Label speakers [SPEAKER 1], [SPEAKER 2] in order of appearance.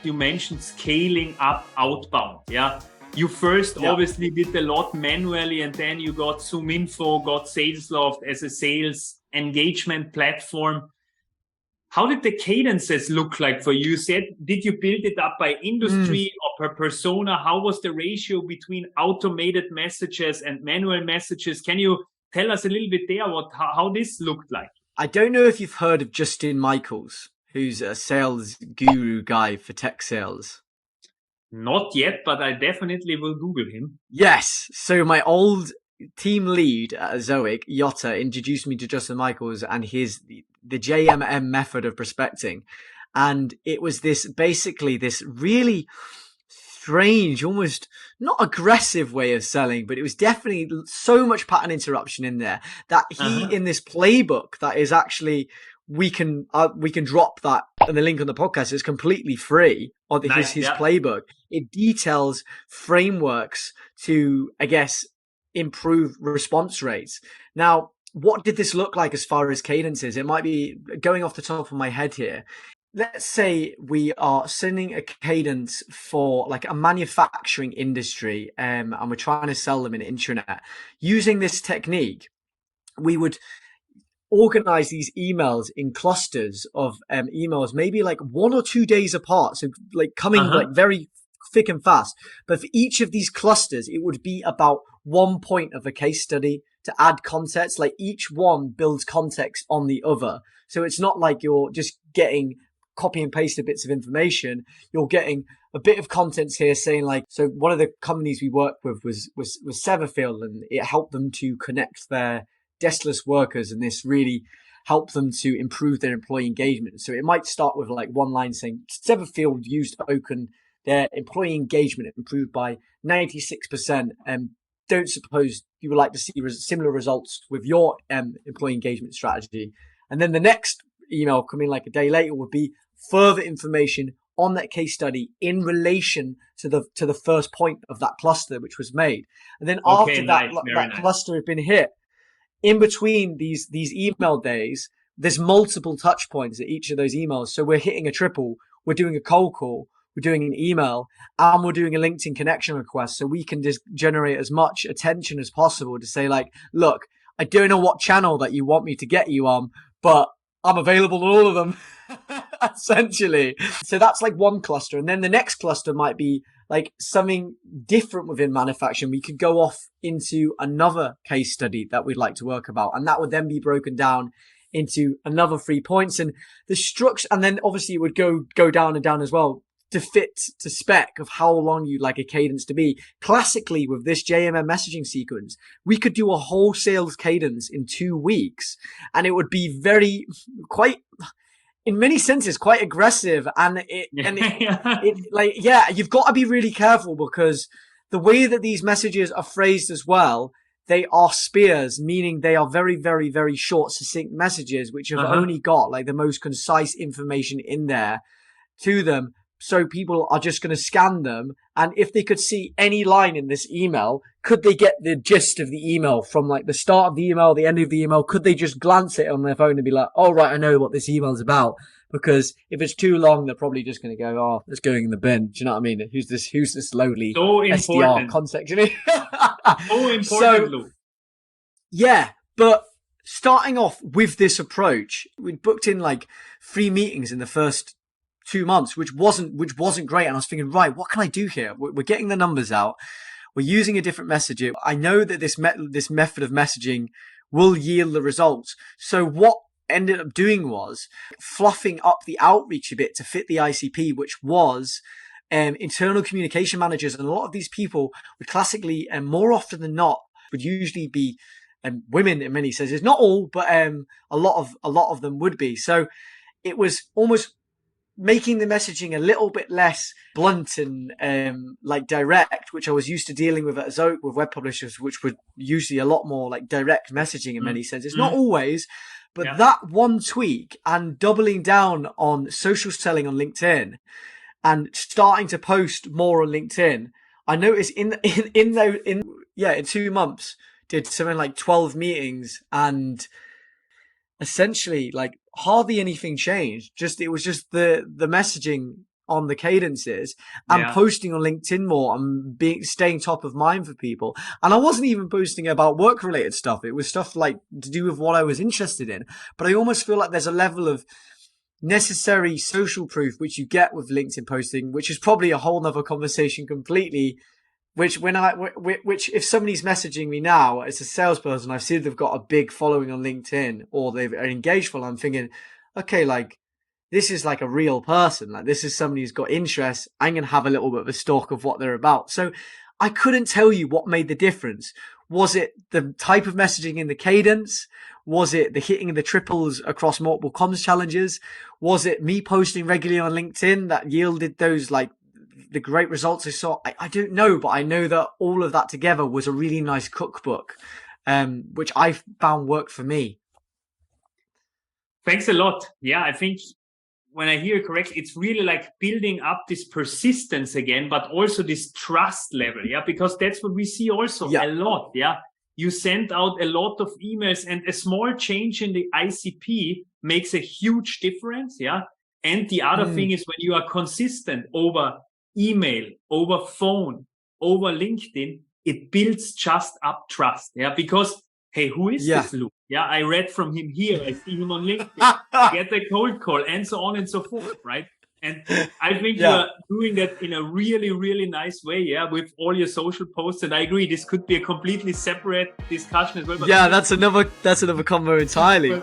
[SPEAKER 1] you mentioned scaling up outbound. Yeah. You first obviously did a lot manually, and then you got ZoomInfo, got SalesLoft as a sales engagement platform. How did the cadences look like for you? Did you build it up by industry or per persona? How was the ratio between automated messages and manual messages? Can you tell us a little bit there how this looked like?
[SPEAKER 2] I don't know if you've heard of Justin Michaels, who's a sales guru guy for tech sales.
[SPEAKER 1] Not yet, but I definitely will Google him.
[SPEAKER 2] Yes. So my old team lead at Zoic, Yotta, introduced me to Justin Michaels and the JMM method of prospecting. And it was this really strange, almost not aggressive way of selling, but it was definitely so much pattern interruption in there that in this playbook that is actually, we can drop that and the link on the podcast is completely free on his playbook. It details frameworks to, I guess, improve response rates. Now, what did this look like as far as cadences? It might be going off the top of my head here. Let's say we are sending a cadence for like a manufacturing industry, and we're trying to sell them an intranet. Using this technique, we would organize these emails in clusters of emails, maybe like 1 or 2 days apart. So like coming like very thick and fast. But for each of these clusters, it would be about 1 point of a case study to add context. Like each one builds context on the other. So it's not like you're just getting copy and pasted bits of information. You're getting a bit of content here saying like, so one of the companies we worked with was Severfield, and it helped them to connect their deskless workers, and this really helped them to improve their employee engagement. So it might start with like one line saying Severfield used Oaken, their employee engagement improved by 96%. Don't suppose you would like to see similar results with your employee engagement strategy? And then the next email coming like a day later would be further information on that case study in relation to the first point of that cluster which was made. And then after that cluster had been hit, in between these email days, there's multiple touch points at each of those emails. So we're hitting a triple, we're doing a cold call, we're doing an email, and we're doing a LinkedIn connection request. So we can just generate as much attention as possible to say like, look, I don't know what channel that you want me to get you on, but I'm available on all of them, essentially. So that's like one cluster. And then the next cluster might be like something different within manufacturing. We could go off into another case study that we'd like to work about. And that would then be broken down into another 3 points. And the structure, and then obviously it would go down and down as well to fit to spec of how long you'd like a cadence to be. Classically, with this JMM messaging sequence, we could do a whole sales cadence in 2 weeks, and it would be quite, in many senses, quite aggressive. And you've got to be really careful because the way that these messages are phrased as well, they are spears, meaning they are very, very, very short, succinct messages, which have only got like the most concise information in there to them. So people are just going to scan them. And if they could see any line in this email, could they get the gist of the email from like the start of the email, the end of the email? Could they just glance at it on their phone and be like, oh, right, I know what this email is about? Because if it's too long, they're probably just going to go, oh, it's going in the bin. Do you know what I mean? Who's this lowly SDR context? You know?
[SPEAKER 1] So important, Lou.
[SPEAKER 2] Yeah, but starting off with this approach, we booked in like 3 meetings in the first 2 months, which wasn't great. And I was thinking, right, what can I do here? We're getting the numbers out. We're using a different messaging. I know that this method of messaging will yield the results. So what ended up doing was fluffing up the outreach a bit to fit the ICP, which was internal communication managers. And a lot of these people would classically, and more often than not, would usually be women in many senses. Not all, but a lot of them would be. So it was almost making the messaging a little bit less blunt and like direct, which I was used to dealing with at Zoic with web publishers, which were usually a lot more like direct messaging in many senses. Not always, but that one tweak and doubling down on social selling on LinkedIn and starting to post more on LinkedIn, I noticed in 2 months did something like 12 meetings, and essentially like hardly anything changed. It was just the messaging on the cadences and posting on LinkedIn more and staying top of mind for people. And I wasn't even posting about work related stuff. It was stuff like to do with what I was interested in. But I almost feel like there's a level of necessary social proof which you get with LinkedIn posting, which is probably a whole nother conversation completely. Which if somebody's messaging me now as a salesperson, I see they've got a big following on LinkedIn or they're engaged full, I'm thinking, okay, like this is like a real person. Like this is somebody who's got interest. I'm going to have a little bit of a stalk of what they're about. So I couldn't tell you what made the difference. Was it the type of messaging in the cadence? Was it the hitting of the triples across multiple comms challenges? Was it me posting regularly on LinkedIn that yielded those like the great results I saw? I don't know, but I know that all of that together was a really nice cookbook, which I found worked for me.
[SPEAKER 1] Thanks a lot. Yeah, I think when I hear it correctly, it's really like building up this persistence again, but also this trust level. Yeah, because that's what we see also a lot. Yeah, you send out a lot of emails and a small change in the ICP makes a huge difference. Yeah. And the other thing is when you are consistent over email, over phone, over LinkedIn, it builds just up trust. Yeah. Because, hey, who is this Luke? Yeah. I read from him here. I see him on LinkedIn, get a cold call and so on and so forth. Right. And I think you are doing that in a really, really nice way. Yeah. With all your social posts. And I agree, this could be a completely separate discussion as well. But
[SPEAKER 2] that's another convo entirely.